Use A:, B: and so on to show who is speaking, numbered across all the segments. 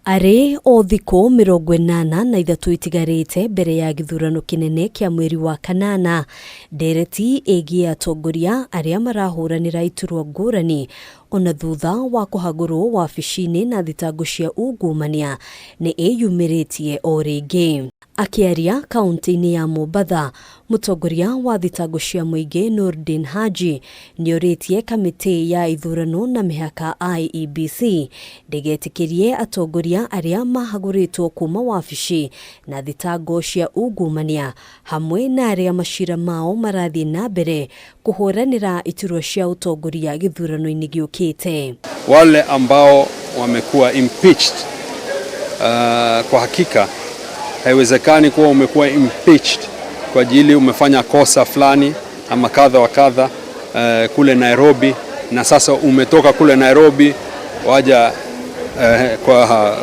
A: Arĩ o thikũ 83 itigarĩte mbere ya githurano kinene kĩa mweri wa kanana, ndereti ĩgiĩ atongoria arĩa marahuranĩra iturwa ngũrani ona thutha wa kũhagũrwo wabici-ini na thitango cia ungumania nĩ ĩyumĩrĩtie o rĩngĩ. Akĩaria kaunti-inĩ ya Mombatha, Mutongoria wa thitango cia muingi Noordin Haji nĩorĩtie kamitii ya ithurano na mihaka IEBC ndigetikirie atongoria arĩa mahaguritwo kuma wabici na thitango cia ungumania hamwe na arĩa macira mao marathiĩ na mbere kuhuranira iturwa cia utongoria githurano-ini gĩũkĩte.
B: Wale ambao wamekuwa impeached, kwa hakika haiwezekani kuwa umekuwa impeached kwa ajili umefanya kosa fulani ama kadha wa kadha kule Nairobi, na sasa umetoka kule Nairobi waja kwa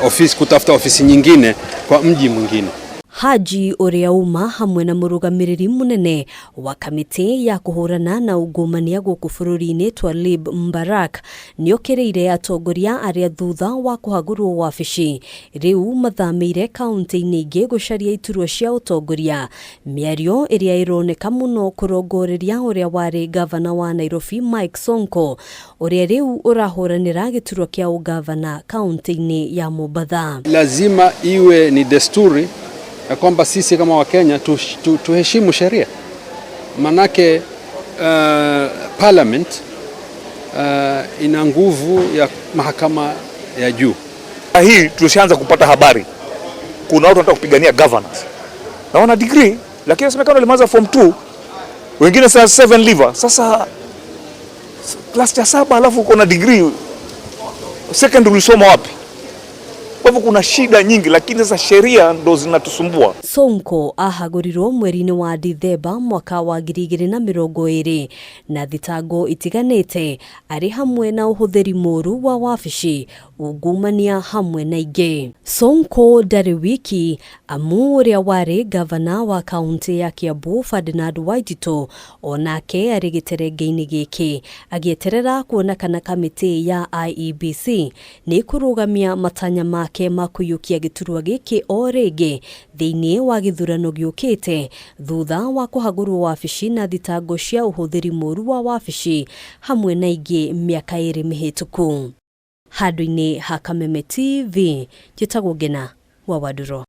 B: ofisi kutafuta ofisi nyingine kwa mji mwingine.
A: Haji ũrĩa uma hamwe na mũrũgamĩrĩri mũnene wa kamitii ya kuhurana na ungumania gũkũ bururi-ini Twalib Mbarak nĩokĩrĩire atongoria arĩa thutha wa kũhagũrwo wabici rĩu mathamĩire kaunti-inĩ ingĩ gũcaria iturwa cia utongoria, mĩario ĩrĩa ĩroneka mũno kũrongoreria ũrĩa warĩ gavana wa Nairobi Mike Sonko ũrĩa rĩu ũrahuranĩra gĩturwa kĩa ugavana kaunti-inĩ ya Mombatha.
B: Lazima iwe ni desturi ya kwamba sisi kama Wakenya tuheshimu sheria. Manake parliament ina nguvu ya mahakama ya juu.
C: Hii tulishaanza kupata habari kuna watu wanataka kupigania governance na wana degree, lakini semekana walimaliza form 2, wengine sasa 7 liver, sasa class ya 7 alafu uko na degree, secondary ulisoma wapi? Kwa hivyo kuna shida nyingi, lakini sasa sheria ndo zinatusumbua.
A: Sonko ahagũrirwo mweri-ini wa Dithemba mwaka wa 2020 na thitango itiganĩte arĩ hamwe na ũhũthĩri mũru wa wabici, ungumania hamwe na ingĩ. Sonko ndarĩ wiki, amu ũrĩa warĩ gavana wa kaunti ya Kiambu Ferdinand Waititu onake arĩ gĩterenge-inĩ gĩkĩ agĩeterera kuona kana kamitii ya IEBC nĩ kũrũgamia matanya make ma kũiyũkia gĩturwa gĩkĩ o rĩngĩ thĩinĩ wa githurano gĩũkĩte thutha wa kũhagũrwo wabici na thitango cia ũhũthĩri mũru wa wabici hamwe na ingĩ mĩaka 2 mĩhĩtũku. Handũ-inĩ ha Kameme TV, njĩtagwo Ngina wa Waduro.